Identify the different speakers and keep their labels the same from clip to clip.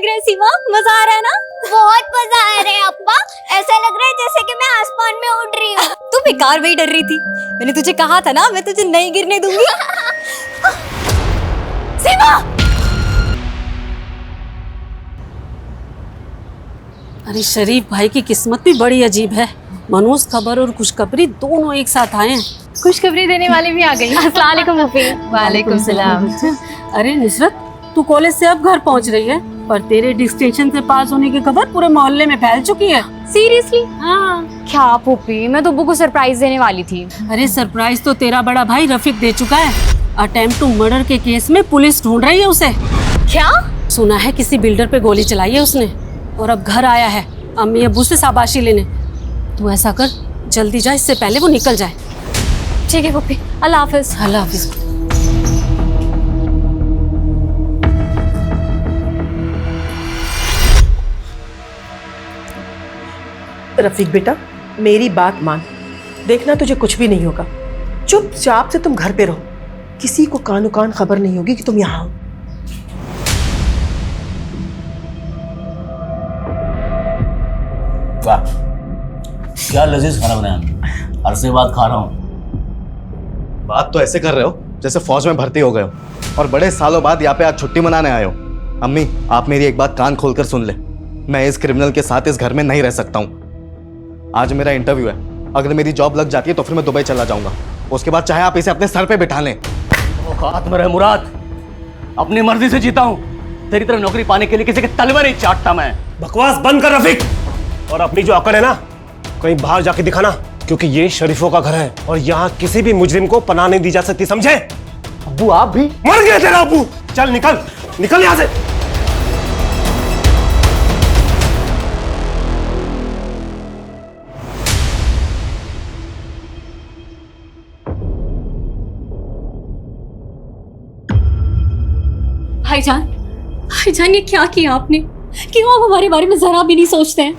Speaker 1: रहे हैं सीमा? मजा आ रहा है ना?
Speaker 2: बहुत मजा आ रहा है अप्पा। ऐसा लग रहा है जैसे कि मैं आसमान में उड़ रही हूँ।
Speaker 1: तू बेकार वही डर रही थी। मैंने तुझे कहा था ना, मैं तुझे नहीं गिरने दूंगी। सीमा!
Speaker 3: अरे शरीफ भाई की किस्मत भी बड़ी अजीब है। मनोज खबर और खुशखबरी दोनों एक साथ आए हैं।
Speaker 4: खुशखबरी देने वाली भी आ गई। अस्सलाम वालेकुम फूफी। वालेकुम सलाम।
Speaker 3: अरे नुसरत, तू कॉलेज से अब घर पहुंच रही है, पर तेरे डिस्टिंक्शन से पास होने की खबर पूरे मोहल्ले में फैल चुकी है।
Speaker 4: सीरियसली?
Speaker 3: हाँ।
Speaker 4: क्या फूफी, मैं तो अब्बू को सरप्राइज देने वाली थी।
Speaker 3: अरे सरप्राइज तो तेरा बड़ा भाई रफीक दे चुका है। अटेम्प्ट टू मर्डर के केस में पुलिस ढूंढ रही है उसे।
Speaker 4: क्या?
Speaker 3: सुना है किसी बिल्डर पे गोली चलाई है उसने, और अब घर आया है अम्मी अब्बू से शाबाशी लेने। तू ऐसा कर, जल्दी जा, इससे पहले वो निकल जाए।
Speaker 4: ठीक है फूफी, अल्लाह हाफिज।
Speaker 3: अल्लाह हाफिज।
Speaker 5: रफीक बेटा, मेरी बात मान। देखना तुझे कुछ भी नहीं होगा। चुपचाप से तुम घर पे रहो। किसी को कानो कान खबर नहीं होगी कि तुम यहाँ हो।
Speaker 6: वाह, क्या लजीज खाना बनाया। अरसे बाद खा रहा हूँ।
Speaker 7: बात तो ऐसे कर रहे हो जैसे फौज में भर्ती हो गए हो और बड़े सालों बाद यहाँ पे आज छुट्टी मनाने आए हो। अम्मी, आप मेरी एक बात कान खोलकर सुन ले। मैं इस क्रिमिनल के साथ इस घर में नहीं रह सकता हूँ। आज मेरा इंटरव्यू है। अगर मेरी जॉब लग जाती है तो फिर मैं दुबई चला जाऊंगा। उसके बाद चाहे आप इसे अपने सर पे बिठा लें।
Speaker 6: औकात में रहे मुराद, अपनी मर्जी से जीता हूँ। तेरी तरह नौकरी पाने के लिए किसी के तलवा नहीं चाटता मैं।
Speaker 8: बकवास बंद कर रफीक, और अपनी जो अकड़ है ना कहीं बाहर जाके दिखाना, क्योंकि ये शरीफों का घर है और यहाँ किसी भी मुजरिम को पनाह नहीं दी जा सकती, समझे?
Speaker 7: अब्बू आप भी?
Speaker 8: मर गया तेरा अब्बू। चल निकल, निकल यहाँ से।
Speaker 1: भाईजान ये क्या किया आपने? क्यों आप हमारे बारे में जरा भी नहीं सोचते हैं?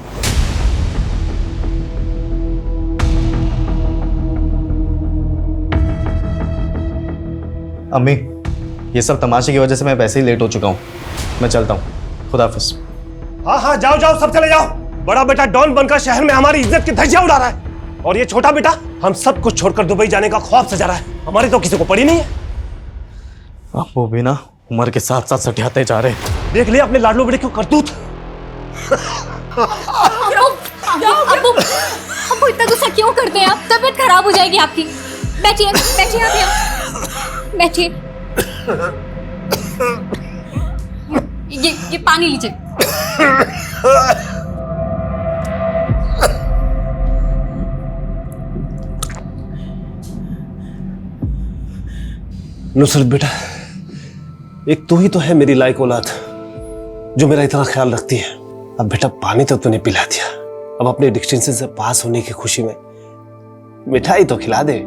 Speaker 7: अम्मी, ये सब तमाशे की वजह से मैं वैसे ही लेट हो चुका हूँ। मैं चलता हूँ। खुदा हाफिज।
Speaker 8: हाँ हाँ, जाओ जाओ, सब चले जाओ। बड़ा बेटा डॉन बनकर शहर में हमारी इज्जत की धज्जियां उड़ा रहा है, और ये छोटा बेटा हम सब कुछ छोड़कर दुबई जाने का ख्वाब सजा रहा है। हमारी तो किसी को पड़ी नहीं है।
Speaker 7: अब वो भी ना उम्र के साथ साथ सटियाते जा रहे हैं।
Speaker 8: देख लिया अपने लाडलो बेटे क्यों करतूत।
Speaker 1: अब्बू इतना गुस्सा क्यों करते हैं आप? तबीयत खराब हो जाएगी आपकी। बैठिए बैठिए आप यहाँ बैठिए। ये पानी लीजिए।
Speaker 8: नुसरत बेटा, एक तू ही तो है मेरी लायक औलाद जो मेरा इतना ख्याल रखती है। अब बेटा पानी तो तूने पिला दिया, अब अपने डिस्टिंक्शन से पास होने की खुशी में मिठाई तो खिला दे।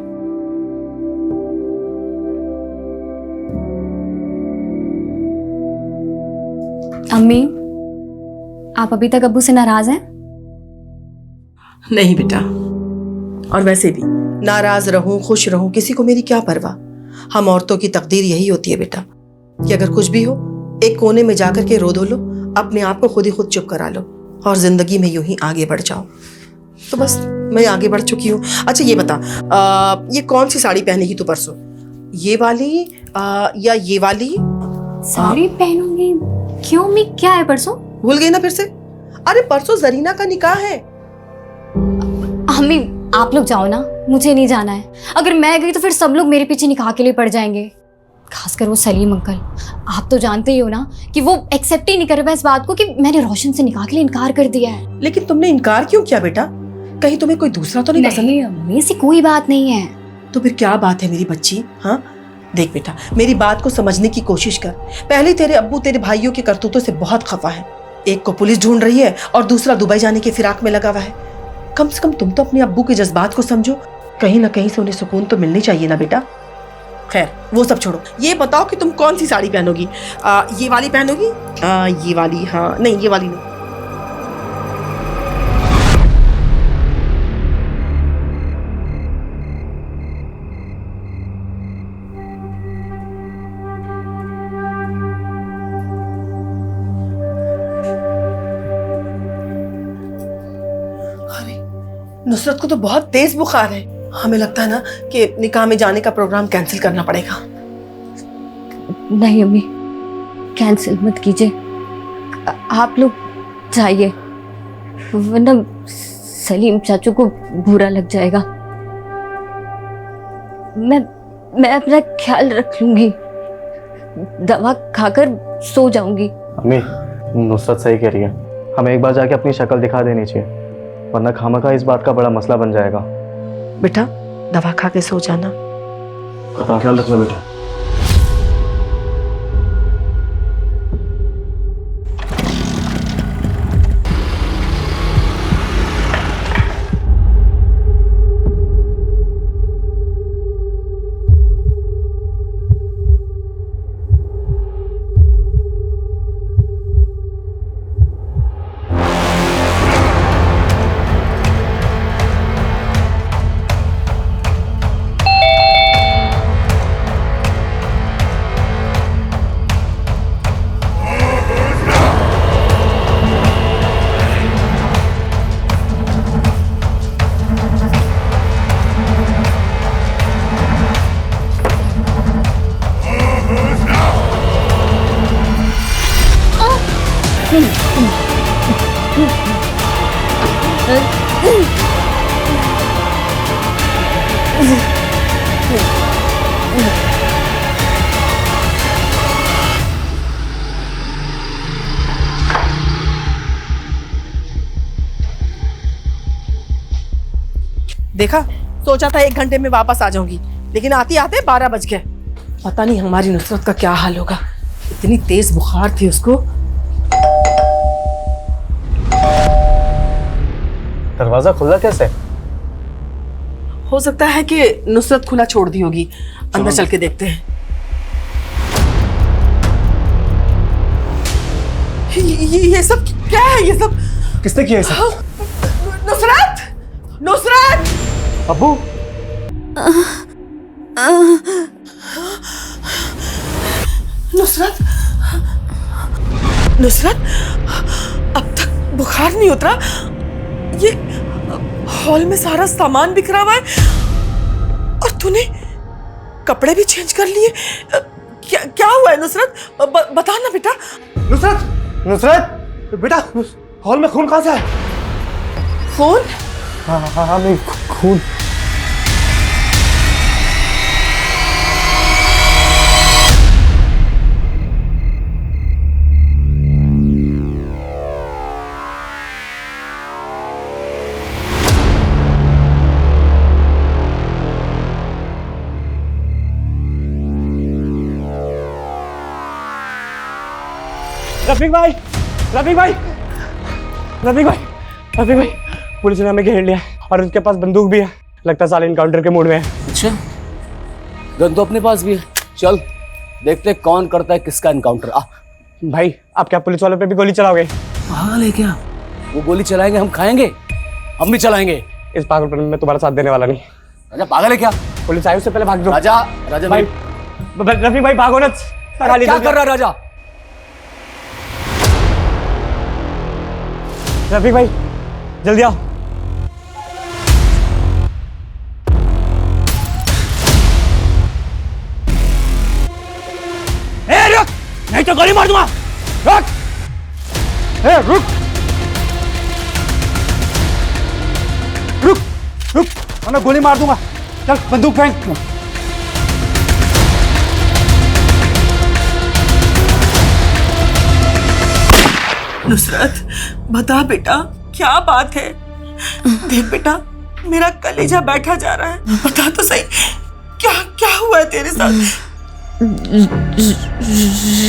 Speaker 4: अम्मी, आप अभी तक अब्बू से नाराज हैं?
Speaker 5: नहीं बेटा, और वैसे भी नाराज रहूं खुश रहूं किसी को मेरी क्या परवाह। हम औरतों की तकदीर यही होती है बेटा कि अगर कुछ भी हो एक कोने में जाकर के रो धो लो, अपने आप को खुद ही खुद चुप करा लो और जिंदगी में यूं ही आगे बढ़ जाओ। तो बस मैं आगे बढ़ चुकी हूँ। अच्छा ये बता, ये कौन सी साड़ी पहनेगी तू परसों? ये वाली या ये वाली?
Speaker 4: साड़ी पहनूंगी? क्यों अम्मी, क्या है परसों?
Speaker 5: भूल गई ना फिर से? अरे परसों जरीना का निकाह है।
Speaker 4: अम्मी आप लोग जाओ ना, मुझे नहीं जाना है। अगर मैं गई तो फिर सब लोग मेरे पीछे निकाह के लिए पड़ जाएंगे, खासकर वो सलीम अंकल। आप तो जानते ही हो ना कि वो एक्सेप्ट ही नहीं कर रहा इस बात को कि मैंने रोशन से निकाह के लिए इनकार कर दिया है।
Speaker 5: लेकिन तुमने इनकार क्यों किया बेटा? कहीं तुम्हें कोई दूसरा तो नहीं पसंद?
Speaker 4: नहीं अम्मी, ऐसी कोई बात नहीं है।
Speaker 5: तो फिर क्या बात है मेरी बच्ची? हाँ देख बेटा, मेरी बात को समझने की कोशिश कर। पहले तेरे अब्बू तेरे भाइयों के करतूतों से बहुत खफा है। एक को पुलिस ढूंढ रही है और दूसरा दुबई जाने के फिराक में लगा हुआ है। कम से कम तुम तो अपने अब्बू के जज्बात को समझो। कहीं ना कहीं से उन्हें सुकून तो मिलनी चाहिए ना बेटा। खैर वो सब छोड़ो, ये बताओ कि तुम कौन सी साड़ी पहनोगी? ये वाली पहनोगी? ये वाली? हाँ नहीं, ये वाली नहीं। नुसरत को तो बहुत तेज बुखार है। हमें लगता है ना कि निकाह में जाने का प्रोग्राम कैंसिल करना पड़ेगा।
Speaker 4: नहीं अम्मी, कैंसिल मत कीजिए, आप लोग जाइए, वरना सलीम चाचू को बुरा लग जाएगा। मैं अपना ख्याल रख लूंगी, दवा खाकर सो जाऊंगी।
Speaker 7: अम्मी, नुसरत सही कह रही है, हमें एक बार जाके अपनी शक्ल दिखा देनी चाहिए, वरना खामखा इस बात का बड़ा मसला बन जाएगा।
Speaker 5: बेटा दवा खा के सो जाना।
Speaker 7: ख्याल रखना बेटा।
Speaker 5: देखा, सोचा था 1 घंटे में वापस आ जाऊंगी, लेकिन आते आते 12 बज गए। पता नहीं हमारी नुसरत का क्या हाल होगा, इतनी तेज बुखार थी उसको।
Speaker 7: दरवाजा खुला कैसे?
Speaker 5: हो सकता है कि नुसरत खुला छोड़ दी होगी, अंदर चल के देखते हैं। ये सब क्या है? ये सब
Speaker 7: किसने किया इसे?
Speaker 5: नुसरत! नुसरत!
Speaker 7: अब्बू!
Speaker 5: नुसरत! नुसरत, अब तक बुखार नहीं उतरा। ये हॉल में सारा सामान बिखरा हुआ है और तूने कपड़े भी चेंज कर लिए। क्या हुआ है नुसरत? बता ना बेटा।
Speaker 7: नुसरत! नुसरत! बेटा, हॉल में खून कहाँ से है?
Speaker 5: खून?
Speaker 7: हाँ, नहीं, खून।
Speaker 9: रफीक भाई, रफीक भाई, रफीक भाई, रफीक भाई, पुलिस ने हमें घेर लिया और उनके पास बंदूक भी है। लगता है साले इनकाउंटर के मूड में है।
Speaker 6: अच्छा, गन तो अपने पास भी है। चल देखते हैं कौन करता है किसका इनकाउंटर। आ
Speaker 9: भाई, आप क्या पुलिस वालों पे भी गोली चलाओगे?
Speaker 6: पागल है क्या? वो गोली चलाएंगे, हम खाएंगे, हम भी चलाएंगे।
Speaker 9: इस पागलपन में मैं तुम्हारा साथ देने वाला नहीं।
Speaker 6: राजा पागल है क्या?
Speaker 9: पुलिस आई उससे पहले भाग दो।
Speaker 6: राजा, राजा
Speaker 9: भाई, रफीक भाई भागो ना।
Speaker 6: क्या कर रहा है राजा?
Speaker 9: रफीक भाई जल्दी आओ।
Speaker 6: रुक, नहीं तो गोली मार दूंगा। रुक,
Speaker 9: रुक, रुक, रुक, वरना गोली मार दूंगा। चल बंदूक फेंक।
Speaker 5: नुसरत, बता बेटा, क्या बात है? देख बेटा, मेरा कलेजा बैठा जा रहा है। बता तो सही, क्या क्या हुआ है तेरे साथ?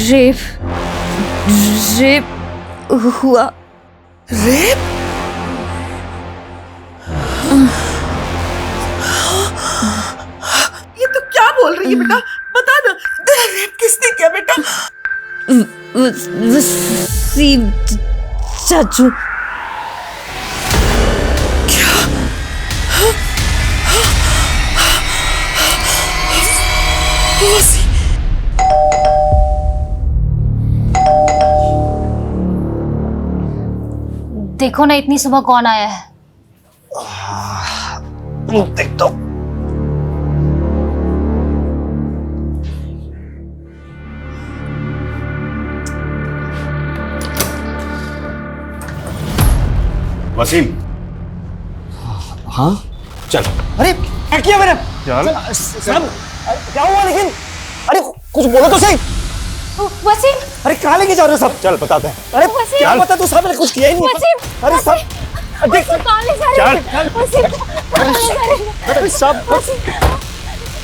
Speaker 2: रेप हुआ।
Speaker 5: रेप? ये तो क्या बोल रही है बेटा? बता ना, तेरा रेप किसने किया बेटा?
Speaker 2: वसीम चाचू।
Speaker 4: देखो ना इतनी सुबह कौन आया है।
Speaker 8: मुंह देखता हूँ।
Speaker 10: वसीम।
Speaker 8: हाँ
Speaker 10: चल।
Speaker 9: अरे क्या किया मैंने?
Speaker 10: चल।
Speaker 9: क्या हुआ लेकिन? अरे कुछ बोलो तो सही।
Speaker 1: वसीम,
Speaker 9: अरे कहाँ लेके जा रहे हो सब?
Speaker 10: चल बताते हैं।
Speaker 9: अरे
Speaker 1: वसीम।
Speaker 9: क्या पता, तू साहब ने कुछ किया ही नहीं।
Speaker 1: वसीम,
Speaker 9: अरे सब देख
Speaker 1: कहाँ ले जा रहे हैं? वसीम, कहाँ ले जा रहे हैं?
Speaker 9: अरे सब
Speaker 1: वसीम,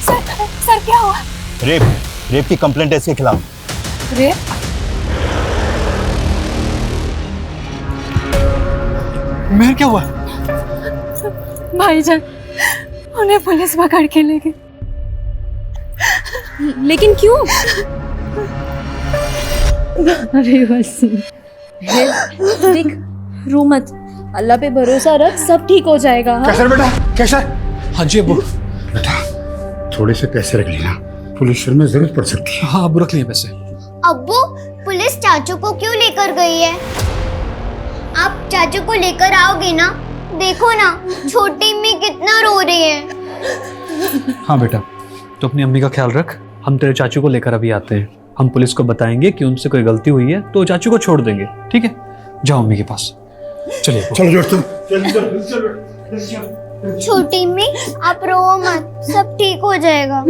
Speaker 1: सर क्या हुआ?
Speaker 10: रेप की कंप्लेंट है इसके खिलाफ।
Speaker 1: रेप?
Speaker 10: मेरे क्या हुआ?
Speaker 1: भाईजान, उन्हें पुलिस पकड़ के ले गई। लेकिन क्यों? अरे वसीम, देख, रो मत, अल्लाह पे भरोसा रख, सब ठीक हो जाएगा। हाँ?
Speaker 10: कैसर बेटा, कैसर।
Speaker 8: हाँ जी अब्बू।
Speaker 10: बेटा थोड़े से पैसे रख लेना, पुलिस में जरूरत पड़ सकती है।
Speaker 8: हाँ अब्बू रख लिए पैसे।
Speaker 2: अब्बू, पुलिस चाचू को क्यों लेकर गई है? आप चाचू को लेकर आओगे ना? देखो ना, छोटी अम्मी कितना रो रही है।
Speaker 11: हाँ बेटा, तो अपनी अम्मी का ख्याल रख। हम तेरे चाचू को लेकर अभी आते हैं। हम पुलिस को बताएंगे कि उनसे कोई गलती हुई है तो चाचू को छोड़ देंगे, ठीक है? जाओ अम्मी के पास। चलिए
Speaker 10: चलो दोस्तों।
Speaker 2: छोटी अम्मी, आप रो मत, सब ठीक हो जाएगा।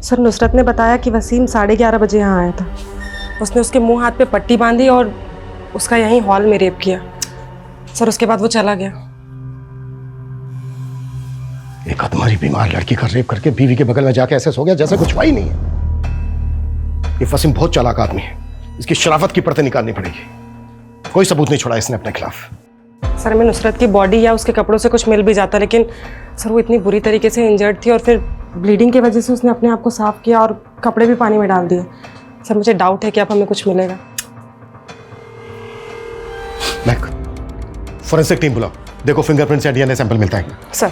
Speaker 5: सर नुसरत ने बताया कि वसीम 11:30 बजे यहाँ आया था। उसने उसके मुंह हाथ पे पट्टी बांधी और उसका यहीं हॉल में रेप किया। सर उसके बाद वो चला गया।
Speaker 10: एक तुम्हारी बीमार लड़की का रेप करके बीवी के बगल में जाके ऐसे सो गया जैसे कुछ हुआ ही नहीं है। ये वसीम बहुत चालाक आदमी है, इसकी शराफत की परतें निकालनी पड़ेगी। कोई सबूत नहीं छोड़ा इसने अपने खिलाफ।
Speaker 5: सर हमें नुसरत की बॉडी या उसके कपड़ों से कुछ मिल भी जाता, लेकिन सर वो इतनी बुरी तरीके से इंजर्ड थी और फिर ब्लीडिंग की वजह से उसने अपने आप को साफ किया और कपड़े भी पानी में डाल दिए। सर मुझे डाउट है कि अब हमें कुछ मिलेगा।
Speaker 10: मैक, फोरेंसिक टीम बुलाओ, देखो फिंगरप्रिंट से डीएनए सैंपल मिलता है।
Speaker 5: सर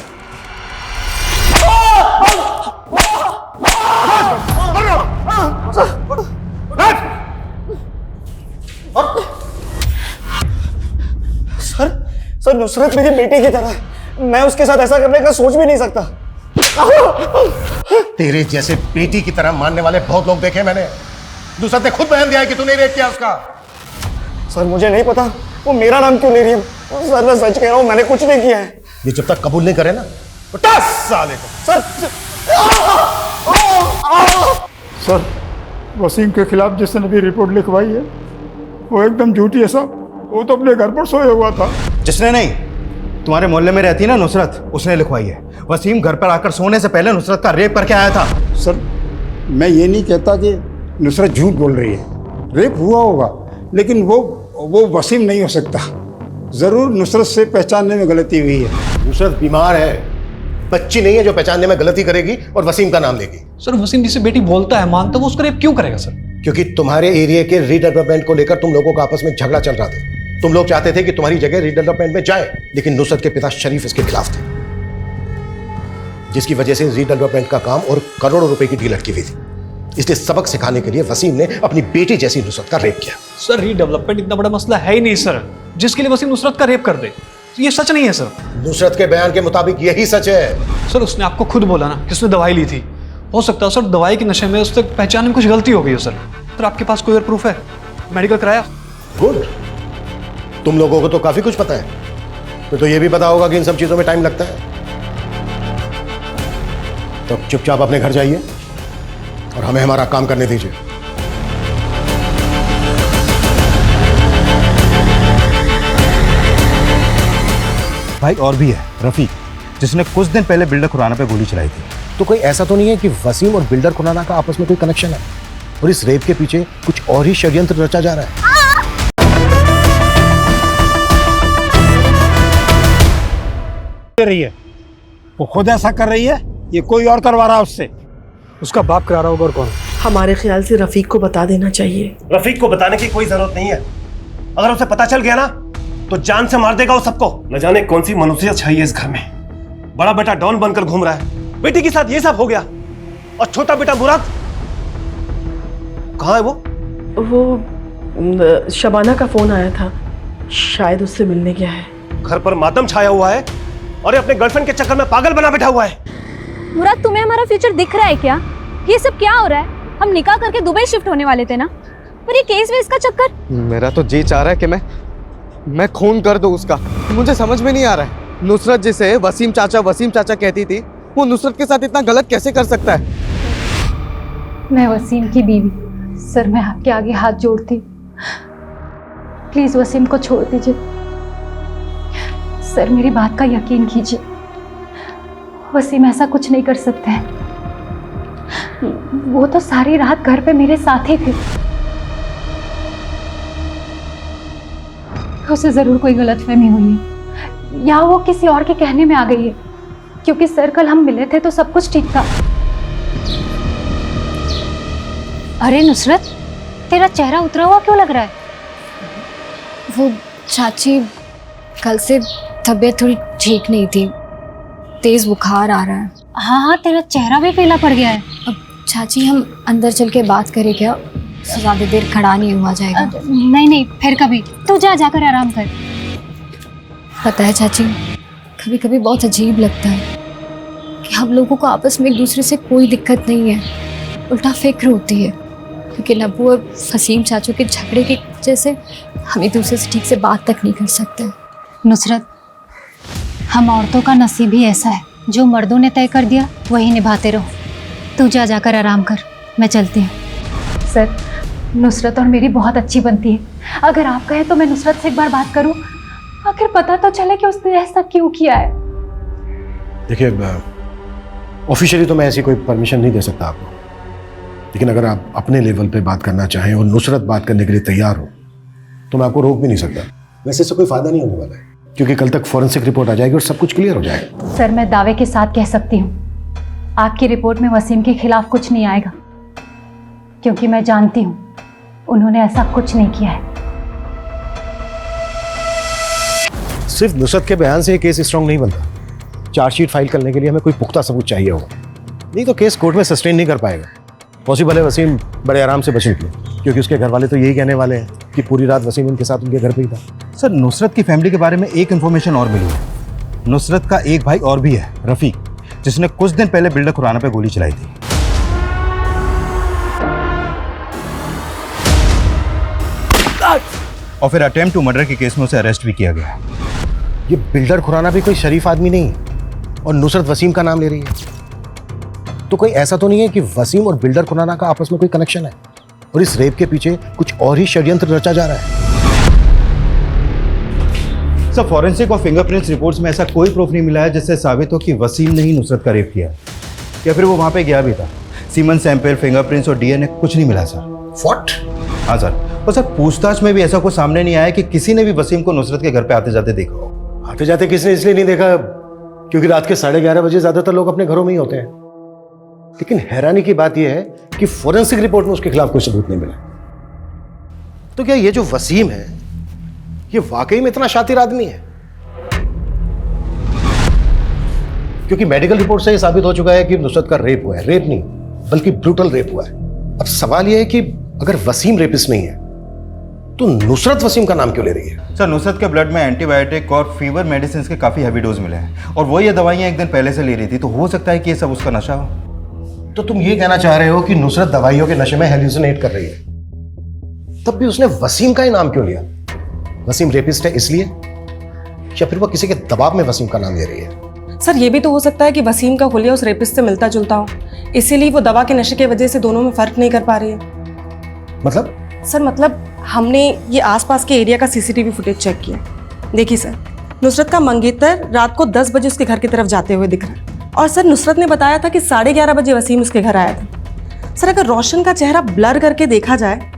Speaker 9: सर नुसरत मेरी बेटी की तरह है। मैं उसके साथ ऐसा करने का सोच भी नहीं सकता।
Speaker 10: तेरे जैसे बेटी की तरह मानने वाले बहुत लोग देखे मैंने। नुसरत ने खुद बयान दिया है कि तूने रेप किया उसका।
Speaker 9: सर मुझे नहीं पता वो मेरा नाम क्यों ले रही है। सर मैं सच कह रहा हूँ, मैंने कुछ नहीं किया है।
Speaker 10: ये जब तक कबूल नहीं करे ना तो 10 साल
Speaker 9: सर
Speaker 12: सर, वसीम के खिलाफ जिसने भी रिपोर्ट लिखवाई है वो एकदम झूठी है साहब। वो तो अपने घर पर सोया हुआ था।
Speaker 7: जिसने नहीं, तुम्हारे मोहल्ले में रहती है ना नुसरत, उसने लिखवाई है। वसीम घर पर आकर सोने से पहले नुसरत का रेप करके आया था।
Speaker 12: सर मैं ये नहीं कहता कि नुसरत झूठ बोल रही है, रेप हुआ होगा, लेकिन वो वसीम नहीं हो सकता। ज़रूर नुसरत से पहचानने में गलती हुई है।
Speaker 10: नुसरत बीमार है, बच्ची नहीं है जो पहचानने में गलती करेगी और वसीम का नाम लेगी।
Speaker 11: सर वसीम जिसे बेटी बोलता है मानता, वो उसको रेप क्यों करेगा सर?
Speaker 10: क्योंकि तुम्हारे एरिया के रीडेवलपमेंट को लेकर तुम लोगों का आपस में झगड़ा चल रहा था। तुम लोग चाहते थे कि तुम्हारी जगह रीडेवलपमेंट में जाए, लेकिन नुसरत के पिता शरीफ इसके खिलाफ थे, जिसकी वजह से रीडेवलपमेंट का काम और करोड़ों रुपए की डील अटकी हुई थी। इसलिए सबक सिखाने के लिए वसीम ने अपनी बेटी जैसी नुसरत का रेप किया।
Speaker 11: सर रीडेवलपमेंट इतना बड़ा मसला है ही नहीं सर, जिसके लिए वसीम नुसरत का रेप कर दे। ये सच नहीं है सर।
Speaker 10: नुसरत के बयान के मुताबिक यही सच है।
Speaker 11: सर उसने आपको खुद बोला ना कि उसने दवाई ली थी। हो सकता है सर दवाई के नशे में उससे पहचानने में कुछ गलती हो गई हो सर। आपके पास कोई और प्रूफ है? मेडिकल कराया?
Speaker 10: गुड, तुम लोगों को तो काफी कुछ पता है। तो ये भी पता होगा कि इन सब चीजों में टाइम लगता है। तो चुपचाप अपने घर जाइए और हमें हमारा काम करने दीजिए।
Speaker 7: भाई और भी है, रफीक, जिसने कुछ दिन पहले बिल्डर खुराना पे गोली चलाई थी।
Speaker 10: तो कोई ऐसा तो नहीं है कि वसीम और बिल्डर खुराना का आपस में कोई कनेक्शन है और इस रेप के पीछे कुछ और ही षड्यंत्र रचा जा रहा है?
Speaker 12: रही है वो खुद ऐसा कर रही है, ये कोई और करवा रहा है उससे?
Speaker 11: उसका बाप करा रहा होगा और कौन?
Speaker 5: हमारे ख्याल से रफीक को बता देना चाहिए।
Speaker 10: रफीक को बताने की कोई जरूरत नहीं है। अगर उसे पता चल गया ना
Speaker 8: तो जान से मार देगा वो सबको। न जाने कौन सी मनुष्यत छाई है इस घर में। बड़ा बेटा डॉन बनकर घूम रहा है, बेटी के साथ ये सब हो गया, और छोटा बेटा मुराद कहाँ है?
Speaker 5: वो शबाना का फोन आया था, शायद उससे मिलने गया है।
Speaker 8: घर पर मातम छाया हुआ है और ये अपने गर्लफ्रेंड के चक्कर में पागल बना बैठा हुआ है।
Speaker 1: मुराद, तुम्हें हमारा फ्यूचर दिख रहा है क्या? ये सब क्या हो रहा है? हम निकाह करके दुबई शिफ्ट होने वाले थे ना, पर ये केस वेस का चक्कर।
Speaker 7: मेरा तो जी चाह रहा है कि मैं खून कर दूं उसका। मुझे समझ में नहीं आ रहा है, नुसरत जिसे वसीम चाचा कहती थी, वो नुसरत के साथ इतना गलत कैसे कर सकता है?
Speaker 4: मैं वसीम की बीवी, सर मैं आपके आगे हाथ जोड़ती, प्लीज वसीम को छोड़ दीजिए। सर मेरी बात का यकीन कीजिए, वसीम ऐसा कुछ नहीं कर सकते हैं। वो तो सारी रात घर पे मेरे साथ ही थे। उसे जरूर कोई गलतफहमी हुई है, या वो किसी और के कहने में आ गई है, क्योंकि सर कल हम मिले थे तो सब कुछ ठीक था। अरे नुसरत, तेरा चेहरा उतरा हुआ क्यों लग रहा है? वो चाची, कल से तबीयत थोड़ी ठीक नहीं थी, तेज बुखार आ रहा है। हाँ, तेरा चेहरा भी पीला पड़ गया है। अब चाची हम अंदर चल के बात करें क्या? ज़्यादा देर खड़ा नहीं हुआ जाएगा। नहीं, फिर कभी। तू जाकर आराम कर। पता है चाची, कभी कभी बहुत अजीब लगता है कि हम लोगों को आपस में एक दूसरे से कोई दिक्कत नहीं है, उल्टा फिक्र होती है, क्योंकि नब्बू और वसीम चाचू के झगड़े की वजह से हम एक दूसरे से ठीक से बात तक नहीं कर सकते। नुसरत, हम औरतों का नसीब ही ऐसा है, जो मर्दों ने तय कर दिया वही निभाते रहो। तू जाकर आराम कर, मैं चलती हूँ। सर, नुसरत और मेरी बहुत अच्छी बनती है, अगर आप कहें तो मैं नुसरत से एक बार बात करूं, आखिर पता तो चले कि उसने ऐसा क्यों किया है।
Speaker 10: देखिए, ऑफिशियली तो मैं ऐसी कोई परमिशन नहीं दे सकता आपको, लेकिन अगर आप अपने लेवल पे बात करना चाहें और नुसरत बात करने के लिए तैयार हो तो मैं आपको रोक भी नहीं सकता। वैसे इससे कोई फायदा नहीं होने वाला है, क्योंकि कल तक फॉरेंसिक रिपोर्ट आ जाएगी और सब कुछ क्लियर हो जाएगा।
Speaker 4: सर, मैं दावे के साथ कह सकती हूँ, आपकी रिपोर्ट में वसीम के खिलाफ कुछ नहीं आएगा, क्योंकि मैं जानती हूँ उन्होंने ऐसा कुछ नहीं किया है।
Speaker 10: सिर्फ नुसरत के बयान से ये केस स्ट्रांग नहीं बनता। चार्जशीट फाइल करने के लिए हमें कोई पुख्ता सबूत चाहिए होगा, नहीं तो केस कोर्ट में सस्टेन नहीं कर पाएगा। पॉसिबल है वसीम बड़े आराम से बच निकले, क्योंकि उसके घर वाले तो यही कहने वाले हैं कि पूरी रात वसीम उनके साथ उनके घर पे ही था।
Speaker 13: सर, नुसरत की फैमिली के बारे में एक इन्फॉर्मेशन और मिली है। नुसरत का एक भाई और भी है, रफीक, जिसने कुछ दिन पहले बिल्डर खुराना पे गोली चलाई थी। और फिर अटेम्प्ट टू मर्डर के केस में उसे अरेस्ट भी किया गया।
Speaker 10: ये बिल्डर खुराना भी कोई शरीफ आदमी नहीं है, और नुसरत वसीम का नाम ले रही है, तो कोई ऐसा तो नहीं है कि वसीम और बिल्डर खुराना का आपस में कोई कनेक्शन है और इस रेप के पीछे कुछ और ही षड्यंत्र रचा जा रहा है?
Speaker 13: सर, फॉरेंसिक और फिंगरप्रिंट्स रिपोर्ट्स में ऐसा कोई प्रूफ नहीं मिला है जिससे साबित हो कि वसीम ने ही नुसरत का रेप किया, या फिर वो वहां पे गया भी था। सीमन सैंपल, फिंगरप्रिंट्स और डीएनए कुछ नहीं मिला सर।
Speaker 10: व्हाट?
Speaker 13: हाँ सर, और सर पूछताछ में भी ऐसा कुछ सामने नहीं आया कि किसी ने भी वसीम को नुसरत के घर पे आते जाते देखा हो।
Speaker 10: आते जाते किसने इसलिए नहीं देखा क्योंकि रात के 11:30 बजे ज्यादातर लोग अपने घरों में ही होते हैं। लेकिन हैरानी की बात यह है कि फॉरेंसिक रिपोर्ट में उसके खिलाफ कोई सबूत नहीं मिला। तो क्या ये जो वसीम है, ये वाकई में इतना शातिर आदमी है? क्योंकि मेडिकल रिपोर्ट से यह साबित हो चुका है कि नुसरत का रेप हुआ है। रेप नहीं, बल्कि ब्रूटल रेप हुआ है। अब सवाल यह है कि अगर वसीम रेपिस्ट नहीं है तो नुसरत वसीम का नाम क्यों ले रही है?
Speaker 13: सर, नुसरत के ब्लड में एंटीबायोटिक और फीवर मेडिसिन के काफी हैवी डोज मिले हैं, और वो ये दवाइयां एक दिन पहले से ले रही थी, तो हो सकता है कि ये सब उसका नशा हो।
Speaker 10: तो तुम ये कहना चाह रहे हो कि नुसरत दवाइयों के नशे में हेल्यूसिनेट कर रही है? तब भी उसने वसीम का ही नाम क्यों लिया? वसीम रेपिस्ट है इसलिए, या फिर वो किसी के दबाव में वसीम का नाम ले रही है?
Speaker 5: सर, ये भी तो हो सकता है कि वसीम का हुलिया उस रेपिस्ट से मिलता जुलता हो, इसीलिए वो दवा के नशे की वजह से दोनों में फर्क नहीं कर पा रही है।
Speaker 10: मतलब?
Speaker 5: सर, मतलब हमने ये आसपास के एरिया का सीसीटीवी फुटेज चेक किया। देखिए सर, नुसरत का मंगेतर रात को 10 बजे उसके घर की तरफ जाते हुए दिख रहा है, और सर नुसरत ने बताया था कि 11:30 बजे वसीम उसके घर आया था। सर, अगर रोशन का चेहरा ब्लर करके देखा जाए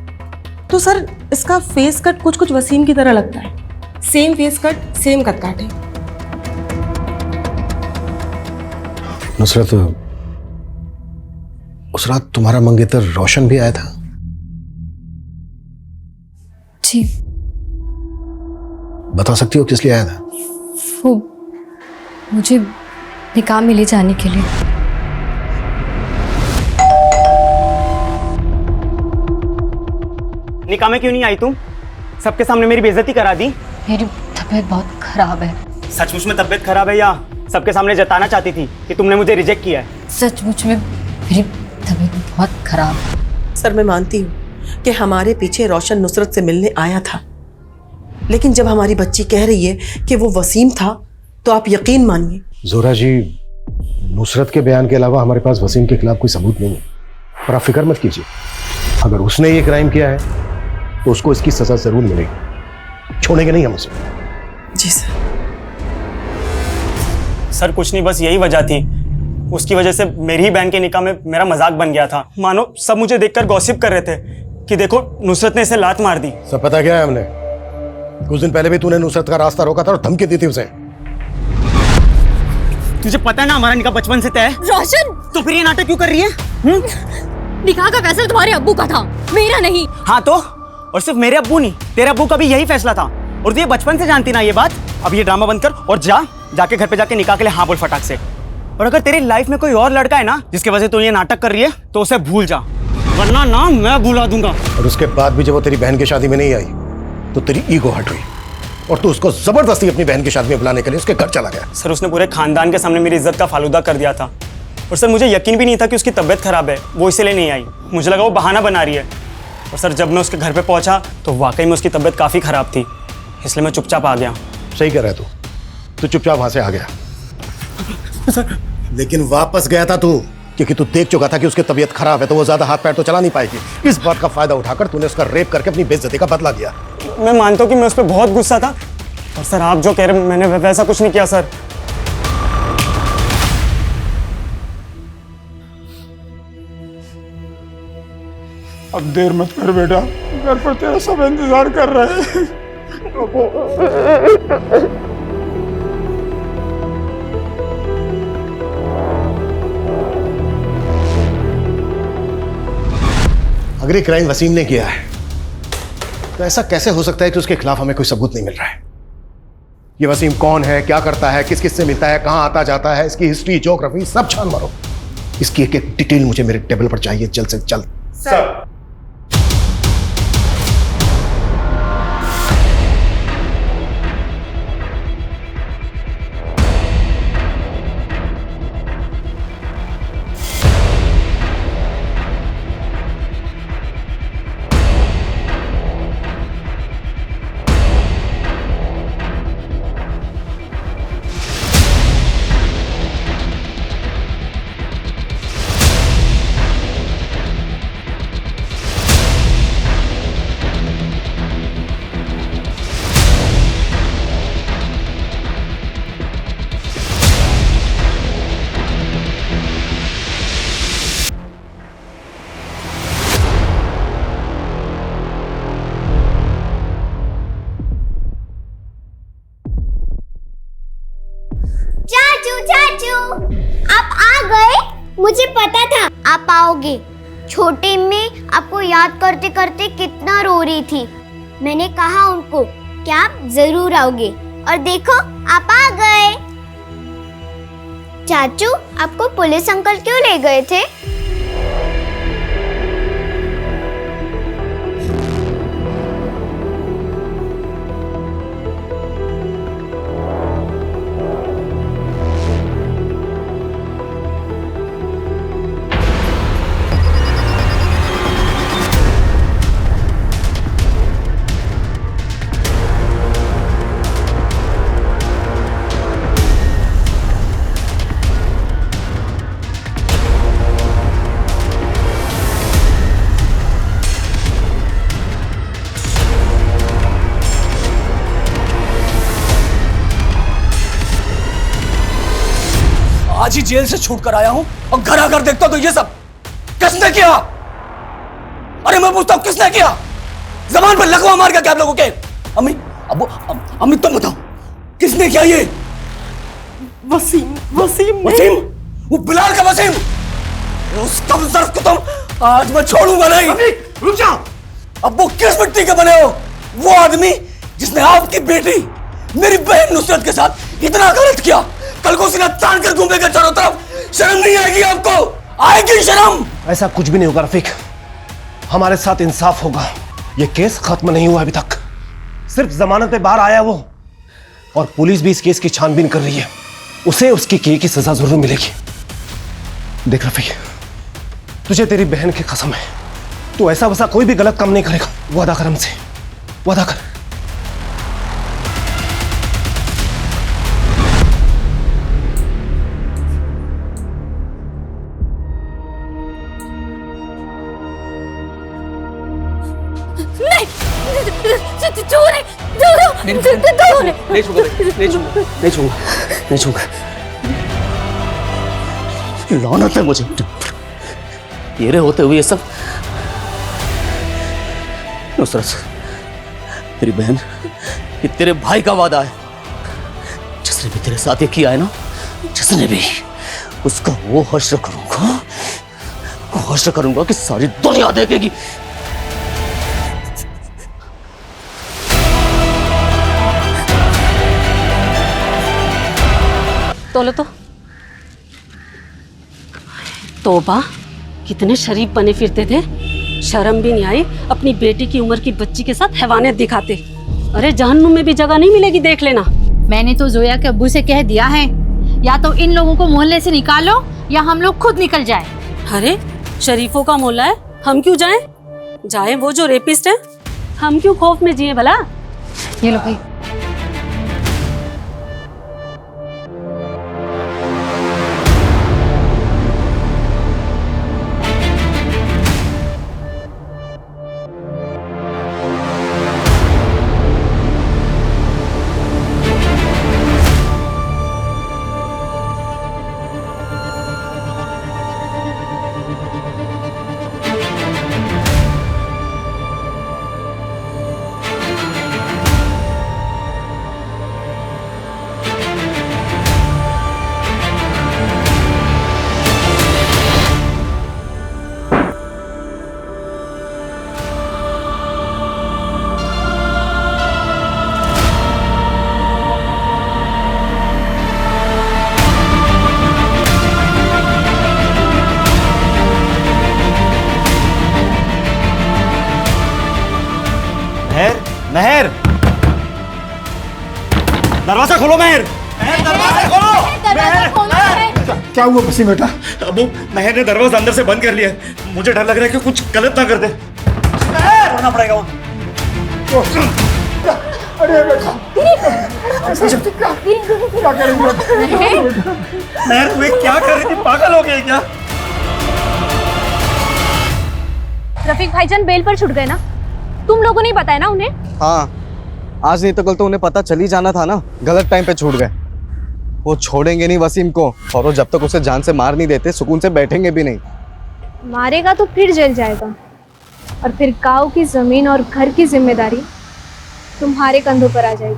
Speaker 5: तो सर इसका फेस कट कुछ कुछ वसीम की तरह लगता है। Same face cut, same cut काटे।
Speaker 10: नुसरत, उस रात तुम्हारा मंगेतर रोशन भी आया था?
Speaker 4: जी।
Speaker 10: बता सकती हो किस लिए आया था?
Speaker 4: वो मुझे निकाह में ले जाने के लिए।
Speaker 9: निकाह में क्यों नहीं आई तुम? सबके सामने मेरी बेइज्जती करा दी।
Speaker 4: मेरी तबीयत बहुत खराब है।
Speaker 9: सचमुच में तबीयत खराब है या सबके सामने जताना चाहती थी कि तुमने मुझे रिजेक्ट किया है?
Speaker 4: सचमुच में मेरी तबीयत बहुत खराब है।
Speaker 5: सर मैं मानती हूँ कि हमारे पीछे रोशन नुसरत से मिलने आया था, लेकिन जब हमारी बच्ची कह रही है कि वो वसीम था तो आप यकीन मानिए।
Speaker 10: जोरा जी, नुसरत के बयान के अलावा हमारे पास वसीम के खिलाफ कोई सबूत नहीं है, पर आप फिक्र मत कीजिए। अगर उसने ये क्राइम किया है तो उसको इसकी सजा जरूर मिलेगी, छोड़ेंगे नहीं हम उसे।
Speaker 5: जी सर।
Speaker 9: सर कुछ नहीं, बस यही वजह थी। उसकी वजह से मेरी ही बहन के निकाह में मेरा मजाक बन गया था। मानो सब मुझे देखकर गॉसिप कर रहे थे कि देखो नुसरत ने इसे लात मार दी।
Speaker 10: सब पता क्या है हमने? कुछ दिन पहले भी तूने नुसरत का रास्ता रोका था और धमकी दी थी उसे।
Speaker 9: तुझे पता है ना हमारा निकाह बचपन से तय है।
Speaker 4: रोशन,
Speaker 9: तो फिर ये नाटक क्यों कर रही है?
Speaker 4: निकाह का फैसला तुम्हारे अब्बू का था, मेरा नहीं।
Speaker 9: हाँ तो, और सिर्फ मेरे अब्बू नहीं, तेरे अब्बू का भी यही फैसला था। और तू ये बचपन से जानती ना ये बात। अब ये ड्रामा बंद कर और जाके घर पे जाके निकाह के लिए हाँ बोल फटाक से। और अगर तेरी लाइफ में कोई और लड़का है ना जिसकी वजह से तू ये नाटक कर रही है तो उसे भूल जा, वरना ना मैं भुला दूंगा।
Speaker 10: और उसके बाद भी जब वो तेरी बहन की शादी में नहीं आई तो तेरी ईगो हट हुई और तू उसको जबरदस्ती अपनी बहन की शादी में बुलाने के लिए उसके घर चला गया।
Speaker 9: सर उसने पूरे खानदान के सामने मेरी इज्जत का फालूदा कर दिया था। और सर मुझे यकीन भी नहीं था कि उसकी तबीयत खराब है, वो इसलिए नहीं आई। मुझे लगा वो बहाना बना रही है। और सर जब मैं उसके घर पे पहुंचा तो वाकई में उसकी तबीयत काफ़ी ख़राब थी, इसलिए मैं चुपचाप आ गया।
Speaker 10: सही कह रहा है तू चुपचाप वहां से आ गया। लेकिन वापस गया था तू क्योंकि तू देख चुका था कि उसकी तबीयत खराब है, तो वो ज्यादा हाथ पैर तो चला नहीं पाएगी। इस बात का फायदा उठाकर तूने उसका रेप करके अपनी बेइज्जती का बदला लिया।
Speaker 9: मैं मानता हूँ कि मैं उस पर बहुत गुस्सा था, और सर आप जो कह रहे मैंने वैसा कुछ नहीं किया सर।
Speaker 12: अब देर मत कर बेटा, घर पर तेरा सब इंतजार कर रहे हैं।
Speaker 10: अगर ये क्राइम वसीम ने किया है तो ऐसा कैसे हो सकता है कि उसके खिलाफ हमें कोई सबूत नहीं मिल रहा है? ये वसीम कौन है, क्या करता है, किस किस से मिलता है, कहां आता जाता है, इसकी हिस्ट्री, ज्योग्राफी सब छान मारो। इसकी एक एक डिटेल मुझे मेरे टेबल पर चाहिए जल्द से जल्द।
Speaker 12: सर
Speaker 2: चाचू आप आ गए? मुझे पता था आप आओगे। छोटी अम्मी आपको याद करते करते कितना रो रही थी। मैंने कहा उनको कि आप जरूर आओगे, और देखो आप आ गए। चाचू आपको पुलिस अंकल क्यों ले गए थे?
Speaker 6: आज ही जेल से छूट कर आया हूं और घर आकर देखता तो ये सब किसने किया? अरे मैं पूछता हूं किसने किया? जबान पर लकवा मार गया क्या आप लोगों के? अम्मी, अब्बू, अम्मी तुम बताओ किसने किया ये?
Speaker 5: वसीम वसीम
Speaker 6: वसीम? वो बिलाल का वसीम? उस कमजोर को तुम आज मैं छोड़ूंगा नहीं।
Speaker 5: रुक जाओ।
Speaker 6: अब वो किस मिट्टी के बने हो? वो आदमी जिसने आपकी बेटी मेरी बहन नुसरत के साथ इतना गलत किया, कल को सीना तान कर घूमेगा चारों तरफ, शर्म नहीं आएगी आपको? आएगी शर्म?
Speaker 8: ऐसा कुछ भी नहीं होगा रफीक, हमारे साथ इंसाफ होगा। ये केस खत्म नहीं हुआ अभी तक, सिर्फ जमानत पे बाहर आया वो, और पुलिस भी इस केस की छानबीन कर रही है। उसे उसकी की सजा जरूर मिलेगी। देख रफीक, तुझे तेरी बहन की कसम है, तू ऐसा वैसा कोई भी गलत काम नहीं करेगा। वादा कर हमसे, वादा कर।
Speaker 6: नहीं छूंगा। लानत है मुझे तेरे होते हुए ये सब। नुसरत, तेरी बहन, ये तेरे भाई का वादा है। जिसने भी तेरे साथ ये किया है ना, जिसने भी, उसका वो हश्र करूंगा कि सारी दुनिया देखेगी।
Speaker 3: तोलो तो। तौबा, कितने शरीफ बने फिरते थे, शर्म भी नहीं आई अपनी बेटी की उम्र की बच्ची के साथ हैवानियत दिखाते। अरे जहन्नुम में भी जगह नहीं मिलेगी, देख लेना।
Speaker 14: मैंने तो जोया के अब्बू से कह दिया है, या तो इन लोगों को मोहल्ले से निकालो या हम लोग खुद निकल जाए।
Speaker 3: अरे शरीफों का मोहल्ला है, हम क्यों जाएं? जाए वो जो रेपिस्ट है, हम क्यों खौफ में जिए भला?
Speaker 4: ये लो भाई।
Speaker 9: महर, दरवाजा खोलो। महर, दरवाजा खोलो।
Speaker 12: क्या हुआ वसीम बेटा?
Speaker 9: अबू, महर ने दरवाजा अंदर से बंद कर लिया। मुझे डर लग रहा है कि कुछ गलत ना कर दे। होना पड़ेगा वहाँ।
Speaker 12: अरे बेटा, क्या करेंगे?
Speaker 9: महर, वे क्या कर रही थी? पागल हो गई क्या?
Speaker 1: रफीक भाईजान बेल पर छुट गए ना? तुम लोगों ने बताया ना उन्हें?
Speaker 7: हाँ, आज नहीं तो कल तो उन्हें पता चल ही जाना था ना। गलत टाइम पे छूट गए। वो छोड़ेंगे नहीं वसीम को, और वो जब तक उसे जान से मार नहीं देते सुकून से बैठेंगे भी नहीं।
Speaker 1: मारेगा तो फिर जेल जाएगा, और फिर गांव की जमीन और घर की जिम्मेदारी तुम्हारे कंधों पर आ जाएगी।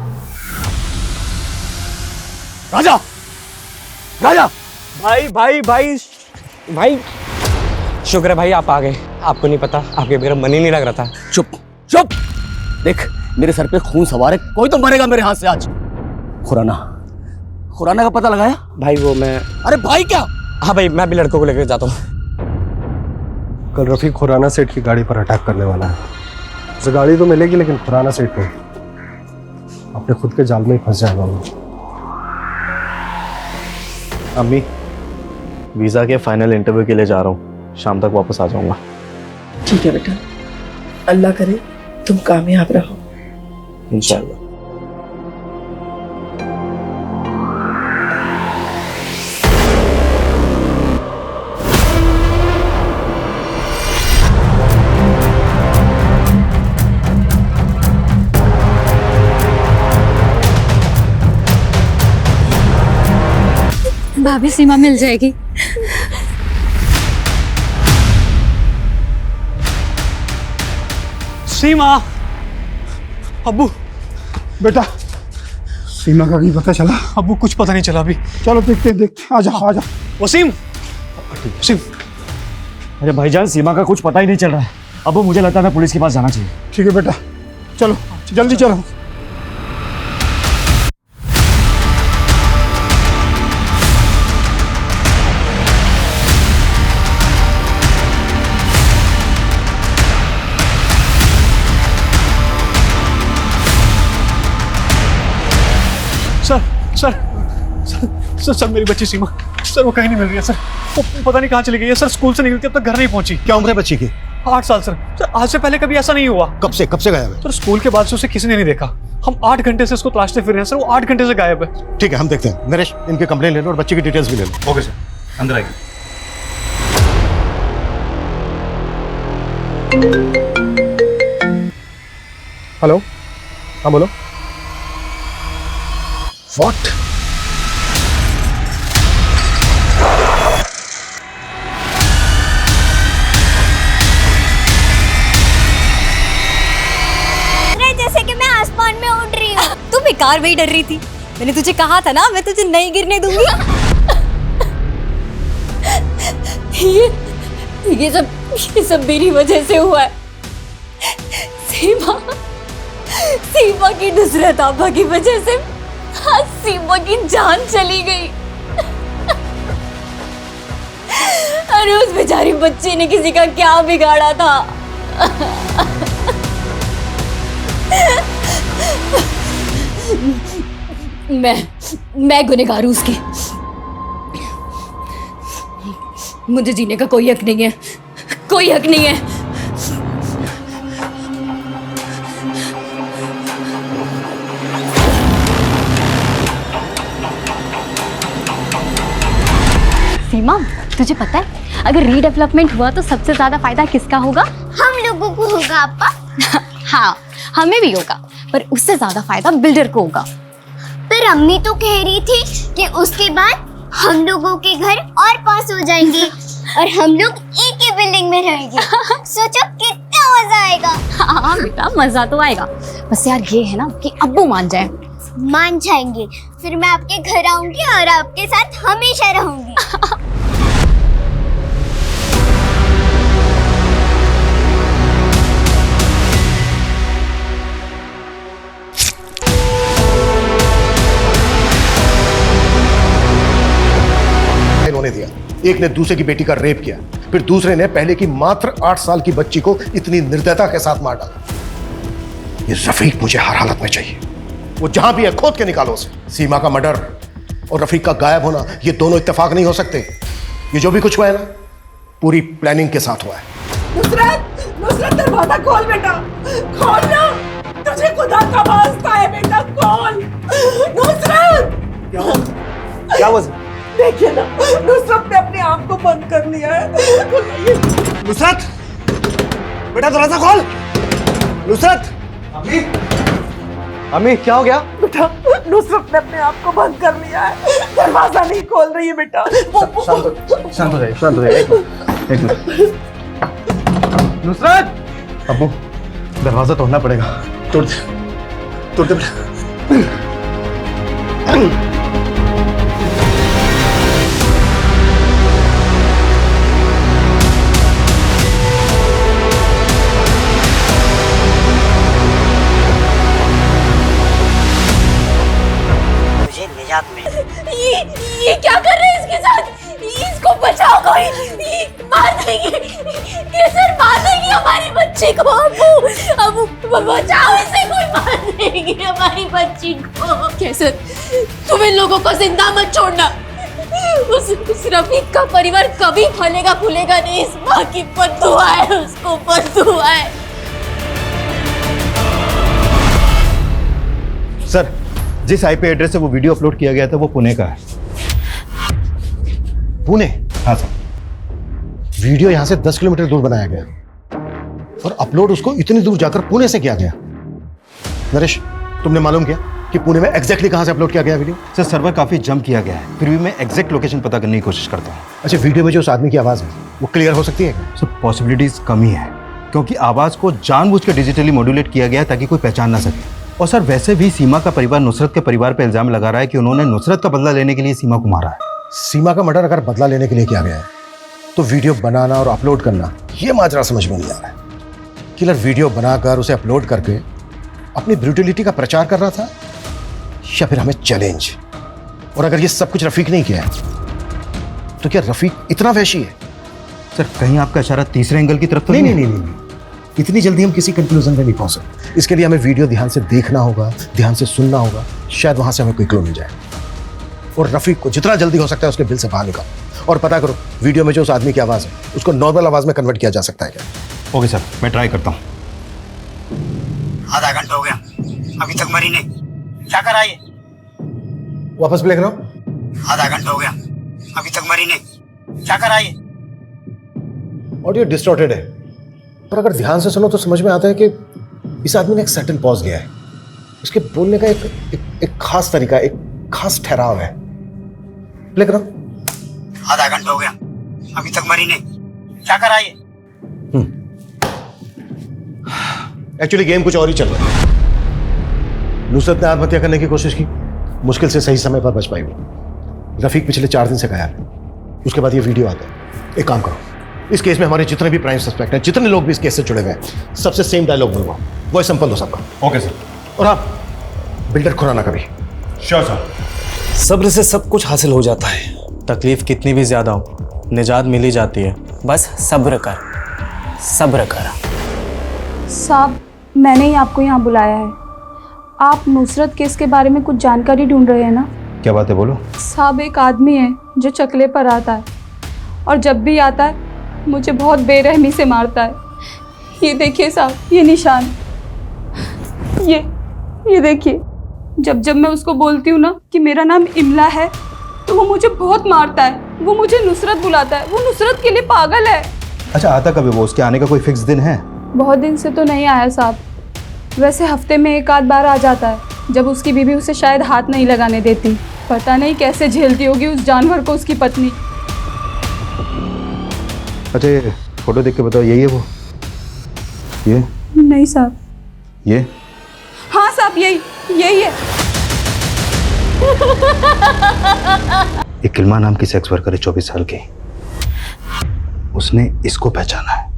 Speaker 6: राजा, राजा,
Speaker 9: भाई भाई भाई भाई, शुक्र है भाई आप आ गए। आपको नहीं पता, आपके मेरा मन ही नहीं लग रहा था।
Speaker 6: चुप चुप। देख, मेरे सर पे खून सवार है, कोई तो मरेगा मेरे हाथ से आज। खुराना का पता लगाया?
Speaker 9: भाई वो मैं,
Speaker 6: अरे भाई क्या?
Speaker 9: हाँ भाई, मैं भी लड़कों को लेकर जाता हूँ।
Speaker 8: कल रफीक खुराना सेठ की गाड़ी पर अटैक करने वाला है। उसे गाड़ी तो मिलेगी, लेकिन खुराना सेठ को अपने खुद के जाल में ही फंस जाएगा वो।
Speaker 7: अम्मी, वीजा के फाइनल इंटरव्यू के लिए जा रहा हूँ, शाम तक वापस आ जाऊंगा।
Speaker 5: ठीक है बेटा, अल्लाह करे तुम कामयाब रहो।
Speaker 7: इंशाल्लाह।
Speaker 4: भाभी, सीमा मिल जाएगी।
Speaker 11: सीमा, अब्बू,
Speaker 12: बेटा, सीमा का नहीं पता चला?
Speaker 11: अब्बू कुछ पता नहीं चला अभी।
Speaker 12: चलो देखते। आजा आजा।
Speaker 11: वसीम, वसीम।
Speaker 9: अरे भाईजान, सीमा का कुछ पता ही नहीं चल रहा है। अब मुझे लगता है पुलिस के पास जाना चाहिए।
Speaker 12: ठीक है बेटा, चलो जल्दी चलो।
Speaker 11: सर सर सर मेरी बच्ची सीमा, सर वो कहीं नहीं मिल रही है सर। वो पता नहीं कहाँ चली गई है सर। स्कूल से निकलती अब तक घर नहीं पहुंची।
Speaker 10: क्या उम्र है बच्ची की?
Speaker 11: 8 साल सर। सर आज से पहले कभी ऐसा नहीं हुआ।
Speaker 10: कब से गायब है?
Speaker 11: सर स्कूल के बाद से उसे किसी ने नहीं देखा। हम 8 घंटे से उसको तलाशते फिर रहे हैं सर। वो 8 घंटे से गायब है।
Speaker 10: ठीक है, हम देखते हैं। नरेश, इनके कंप्लेन ले लो और बच्चे की डिटेल्स भी ले लो।
Speaker 13: ओके सर, अंदर आइए।
Speaker 10: हेलो, हाँ बोलो। व्हाट?
Speaker 2: जैसे कि मैं आसमान में उड़ रही हूँ।
Speaker 4: तू बेकार में ही डर रही थी। मैंने तुझे कहा था ना, मैं तुझे नहीं गिरने दूंगी। ये सब मेरी वजह से हुआ है। सीमा की नुसरत आपा की वजह से आज सीमा की जान चली गई। अरे उस बेचारी बच्ची ने किसी का क्या बिगाड़ा था। मैं गुनहगार हूं उसकी। मुझे जीने का कोई हक नहीं है, कोई हक नहीं है। सीमा, तुझे पता है अगर रीडेवलपमेंट हुआ तो सबसे ज्यादा फायदा किसका होगा?
Speaker 2: हम लोगों को होगा आपा।
Speaker 4: हाँ, हमें भी होगा, पर उससे ज्यादा फायदा बिल्डर को होगा।
Speaker 2: पर अम्मी तो कह रही थी कि उसके बाद हम लोगों के घर और पास हो जाएंगे और हम लोग एक ही बिल्डिंग में रहेंगे। सोचो कितना मजा आएगा।
Speaker 4: हाँ बेटा, मजा तो आएगा, बस यार ये है ना कि अब्बू मान जाए।
Speaker 2: मान जाएंगे, फिर मैं आपके घर आऊंगी और आपके साथ हमेशा रहूंगी।
Speaker 10: इन्होंने दिया, एक ने दूसरे की बेटी का रेप किया, फिर दूसरे ने पहले की मात्र 8 साल की बच्ची को इतनी निर्दयता के साथ मार डाला। ये रफीक मुझे हर हालत में चाहिए। वो जहां भी है खोद के निकालो उसे। सीमा का मर्डर और रफीक का गायब होना, ये दोनों इत्तेफाक नहीं हो सकते। ये जो भी कुछ हुआ है ना, पूरी प्लानिंग के साथ हुआ है।
Speaker 5: नुसरत, नुसरत दरवाजा खोल बेटा, खोल ना, तुझे खुदा का वास्ता है बेटा, खोल। नुसरत,
Speaker 8: क्या हुआ?
Speaker 5: देखिए ना, नुसरत ने अपने आप को बंद कर लिया है।
Speaker 8: नुसरत, बेटा दरवाजा खोल। नुसरत,
Speaker 7: अम्मी क्या हो गया?
Speaker 5: बेटा, नुसरत ने अपने आप को बंद कर लिया है, दरवाजा नहीं खोल रही है बेटा।
Speaker 13: शांत हो जाइए, शांत हो जाइए। एक मिनट।
Speaker 7: नुसरत!
Speaker 13: अब्बू, दरवाजा तोड़ना पड़ेगा। तोड़ दे बेटा।
Speaker 4: ये क्या कर रहे हैं इसके साथ? इसको बचाओ कोई, मार देंगे, केसर मार देंगे हमारी बच्ची को। अबू बचाओ इसे, कोई मार देंगे हमारी बच्ची को। केसर, तुम इन लोगों को जिंदा मत छोड़ना। उस रफीक का परिवार कभी फलेगा फूलेगा नहीं। इस माँ की बद्दुआ है, उसको बद्दुआ है।
Speaker 13: सर, जिस आईपी एड्रेस से वो वीडियो अपलोड किया गया था वो पुणे का है।
Speaker 10: पुणे?
Speaker 13: हाँ सर।
Speaker 10: वीडियो यहां से 10 किलोमीटर दूर बनाया गया और अपलोड उसको इतनी दूर जाकर पुणे से किया गया। नरेश, तुमने मालूम किया कि पुणे में एग्जैक्टली कहां से अपलोड किया गया वीडियो?
Speaker 13: सर, सर्वर काफी जंप किया गया है, फिर भी मैं एग्जैक्ट लोकेशन पता करने की कोशिश करता हूँ।
Speaker 10: अच्छा, वीडियो में जो उस आदमी की आवाज है वो क्लियर हो सकती है क्या?
Speaker 13: सर, पॉसिबिलिटीज कम ही है, क्योंकि आवाज को जानबूझकर डिजिटली मॉड्यूलेट किया गया है ताकि कोई पहचान ना सके। और सर, वैसे भी सीमा का परिवार नुसरत के परिवार पर इल्जाम लगा रहा है कि उन्होंने नुसरत का बदला लेने के लिए सीमा को मारा है।
Speaker 10: सीमा का मर्डर अगर बदला लेने के लिए किया गया है तो वीडियो बनाना और अपलोड करना, ये माजरा समझ में नहीं आ रहा है। किलर वीडियो बनाकर उसे अपलोड करके अपनी ब्रूटलिटी का प्रचार कर रहा था या फिर हमें चैलेंज? और अगर ये सब कुछ रफीक नहीं किया तो क्या रफीक इतना वहशी है?
Speaker 13: सर, कहीं आपका इशारा तीसरे एंगल की तरफ तो
Speaker 10: नहीं। इतनी जल्दी हम किसी कंक्लूजन पे नहीं पहुंच सकते। इसके लिए हमें वीडियो ध्यान से देखना होगा, ध्यान से सुनना होगा, शायद वहां से हमें कोई क्लू मिल जाए। और रफीक को जितना जल्दी हो सकता है उसके बिल से बाहर निकालो और पता करो वीडियो में जो उस आदमी की आवाज़ है उसको नॉर्मल आवाज़ में कन्वर्ट किया जा सकता है क्या।
Speaker 13: ओके सर, मैं ट्राई करता हूँ।
Speaker 9: आधा घंटा हो गया, अभी तक मरी नहीं। क्या करा ये?
Speaker 10: वापस प्ले कराओ।
Speaker 9: आधा घंटा हो गया, अभी तक मरी नहीं। क्या करा ये?
Speaker 10: ऑडियो डिस्टॉर्टेड है, पर अगर ध्यान से सुनो तो समझ में आता है कि इस आदमी ने एक सटल पॉज लिया है। उसके बोलने का एक खास तरीका, एक खास ठहराव है। प्ले करो।
Speaker 9: आधा घंटा हो गया, अभी तक मरी नहीं। क्या करा ये?
Speaker 10: एक्चुअली गेम कुछ और ही चल रहा है। नुसरत ने आत्महत्या करने की कोशिश की, मुश्किल से सही समय पर बच पाई वो। रफीक पिछले 4 दिन से गायब है। उसके बाद ये वीडियो आता है। एक काम करो, इस केस में हमारे जितने भी प्राइम सस्पेक्ट हैं, जितने लोग भी इस केस से जुड़े हुए हैं, सबसे सेम डायलॉग बोलवाओ। वो सिंपल दो सबका।
Speaker 13: Okay sir.
Speaker 10: और आप बिल्डर खुराना का भी।
Speaker 13: Sure sir.
Speaker 8: सब्र से सब कुछ हासिल हो जाता है।
Speaker 7: तकलीफ कितनी भी ज्यादा हो, निजात मिल ही जाती है।
Speaker 9: बस सब्र कर, सब्र कर।
Speaker 1: साहब, मैंने ही आपको यहाँ बुलाया है। आप नुसरत केस के बारे में कुछ जानकारी ढूंढ रहे हैं ना?
Speaker 13: क्या बात है, बोलो।
Speaker 1: साहब, एक आदमी है जो चकले पर आता है और जब भी आता है मुझे बहुत बेरहमी से मारता है। ये देखिए साहब, ये निशान, ये देखिए। जब मैं उसको बोलती हूँ ना कि मेरा नाम इमला है तो वो मुझे बहुत मारता है। वो मुझे नुसरत बुलाता है। वो नुसरत के लिए पागल है।
Speaker 13: अच्छा, आता कभी वो? उसके आने का कोई फिक्स दिन है?
Speaker 1: बहुत दिन से तो नहीं आया साहब, वैसे हफ्ते में 1 आध बार आ जाता है, जब उसकी बीवी उसे शायद हाथ नहीं लगाने देती। पता नहीं कैसे झेलती होगी उस जानवर को उसकी पत्नी।
Speaker 13: अच्छा, ये फोटो देख के बताओ, यही है वो? ये
Speaker 1: नहीं साहब।
Speaker 13: ये?
Speaker 1: हाँ साहब, यही है।
Speaker 13: एक किल्मा नाम की सेक्स वर्कर है, 24 साल की। उसने इसको पहचाना है।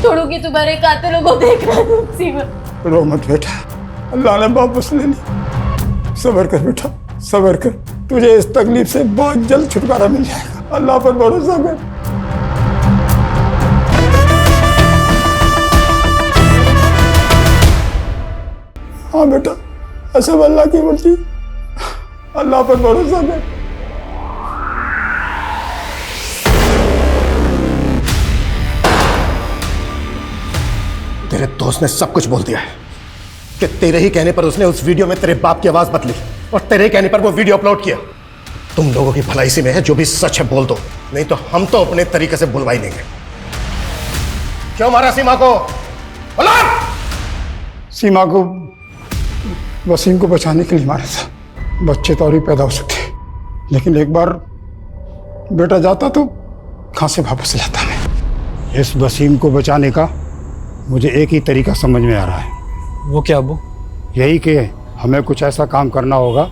Speaker 1: छोड़ोगी तुम्हारे कातिलों को देख रहा हूँ सीमा।
Speaker 12: रो मत बेटा, अल्लाह ने वापस ले ली। सब्र कर बेटा, सब्र कर। तुझे इस तकलीफ से बहुत जल्द छुटकारा मिल जाएगा। अल्लाह पर भरोसा कर। हाँ बेटा, सब अल्लाह की मर्जी। अल्लाह पर भरोसा कर।
Speaker 10: तेरे दोस्त ने सब कुछ बोल दिया है कि तेरे ही कहने पर उसने उस वीडियो में तेरे बाप की आवाज बदली और तेरे कहने पर वो वीडियो अपलोड किया। तुम लोगों की भलाई इसी में है, जो भी सच है बोल दो, नहीं तो हम तो अपने तरीके से बुलवा ही लेंगे। क्यों मारा सीमा को?
Speaker 12: सीमा को वसीम को बचाने के लिए मारा था। बच्चे तो और भी पैदा हो सकते हैं, लेकिन एक बार बेटा जाता तो कहाँ से वापस लाता मैं। इस वसीम को बचाने का मुझे एक ही तरीका समझ में आ रहा है।
Speaker 11: वो क्या अब्बू?
Speaker 12: यही कि हमें कुछ ऐसा काम करना होगा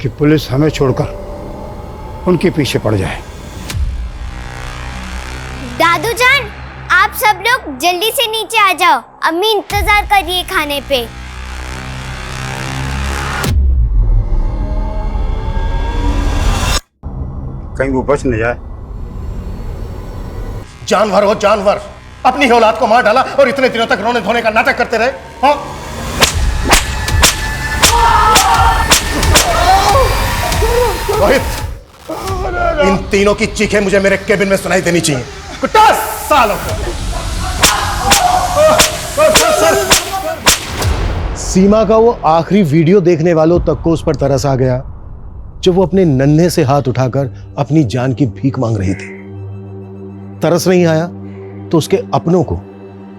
Speaker 12: कि पुलिस हमें छोड़कर उनके पीछे पड़ जाए।
Speaker 2: दादू जान, आप सब लोग जल्दी से नीचे आ जाओ। अम्मी इंतजार कर रही है खाने पे।
Speaker 12: कहीं वो बच न जाए।
Speaker 10: जानवर हो जानवर, अपनी ही औलाद को मार डाला और इतने दिनों तक रोने धोने का नाटक करते रहे। हाँ? रोहित, इन तीनों की चीखें मुझे मेरे केबिन में सुनाई देनी चाहिए। कुत्ता सालों को। सीमा का वो आखिरी वीडियो देखने वालों तक को उस पर तरस आ गया जब वो अपने नन्हे से हाथ उठाकर अपनी जान की भीख मांग रही थी। तरस नहीं आया तो उसके अपनों को,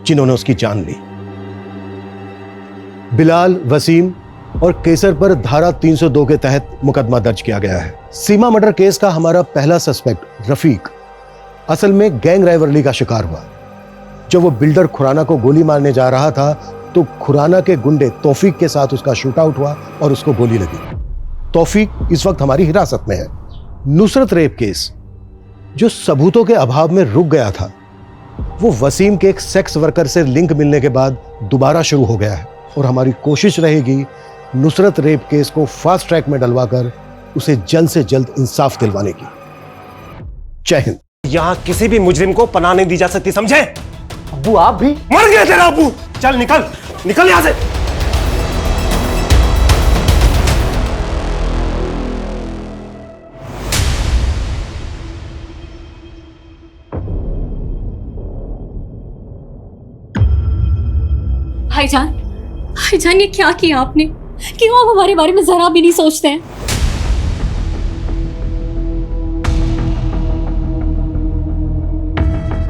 Speaker 10: जिन्होंने उसकी जान ली। बिलाल, वसीम और केसर पर धारा 302 के तहत मुकदमा दर्ज किया गया है। सीमा मर्डर केस का हमारा पहला सस्पेक्ट रफीक असल में गैंग राइवलरी का शिकार हुआ। जब वो बिल्डर खुराना को गोली मारने जा रहा था तो खुराना के गुंडे तौफीक के साथ उसका शूटआउट हुआ और उसको गोली लगी। तौफीक इस वक्त हमारी हिरासत में है। नुसरत रेप केस जो सबूतों के अभाव में रुक गया था, वो वसीम के एक सेक्स वर्कर से लिंक मिलने के बाद दोबारा शुरू हो गया है और हमारी कोशिश रहेगी नुसरत रेप केस को फास्ट ट्रैक में डलवाकर उसे जल्द से जल्द इंसाफ दिलवाने की। जय हिंद।
Speaker 8: यहाँ किसी भी मुजरिम को पनाह नहीं दी जा सकती, समझे?
Speaker 10: अब्बू आप भी?
Speaker 8: मर गया तेरा अब्बू। चल निकल, निकल यहाँ से।
Speaker 4: भाईजान, भाईजान ये क्या किया आपने? क्यों आप हमारे बारे में जरा भी नहीं सोचते हैं?